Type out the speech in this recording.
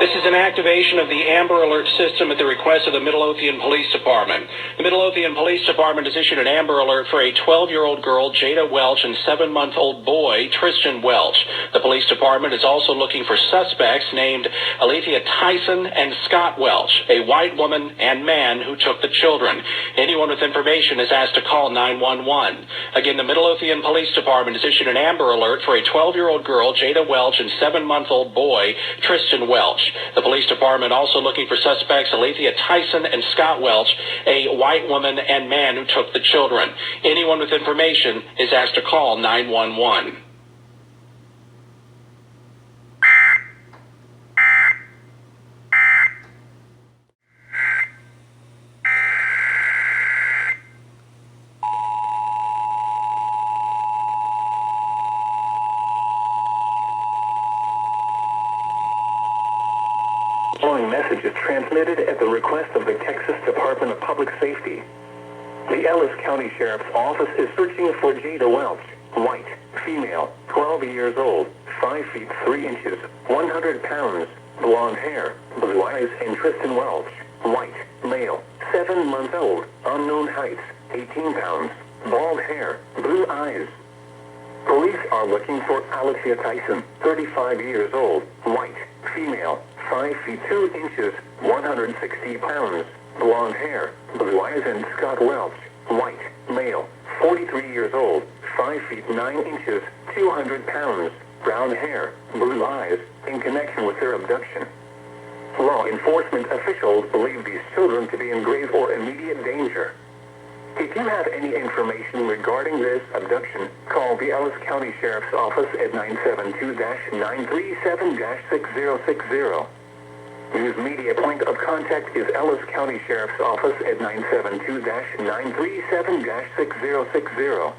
This is an activation of the Amber Alert system at the request of the Midlothian Police Department. The Midlothian Police Department has issued an Amber Alert for a 12-year-old girl, Jada Welch, and 7-month-old boy, Tristan Welch. The police department is also looking for suspects named Alethea Tyson and Scott Welch, a white woman and man who took the children. Anyone with information is asked to call 911. Again, the Midlothian Police Department has issued an Amber Alert for a 12-year-old girl, Jada Welch, and 7-month-old boy, Tristan Welch. The police department also looking for suspects Alethea Tyson and Scott Welch, a white woman and man who took the children. Anyone with information is asked to call 911. The following message is transmitted at the request of the Texas Department of Public Safety. The Ellis County Sheriff's Office is searching for Jada Welch, white, female, 12 years old, 5 feet 3 inches, 100 pounds, blonde hair, blue eyes, and Tristan Welch, white, male, 7 months old, unknown height, 18 pounds, bald hair, blue eyes. Police are looking for Alethea Tyson, 35 years old, white, female, 5 feet 2 inches, 160 pounds, blonde hair, blue eyes, and Scott Welch, white, male, 43 years old, 5 feet 9 inches, 200 pounds, brown hair, blue eyes, in connection with their abduction. Law enforcement officials believe these children to be in grave or immediate danger. If you have any information regarding this abduction, call the Ellis County Sheriff's Office at 972-937-6060. News media point of contact is Ellis County Sheriff's Office at 972-937-6060.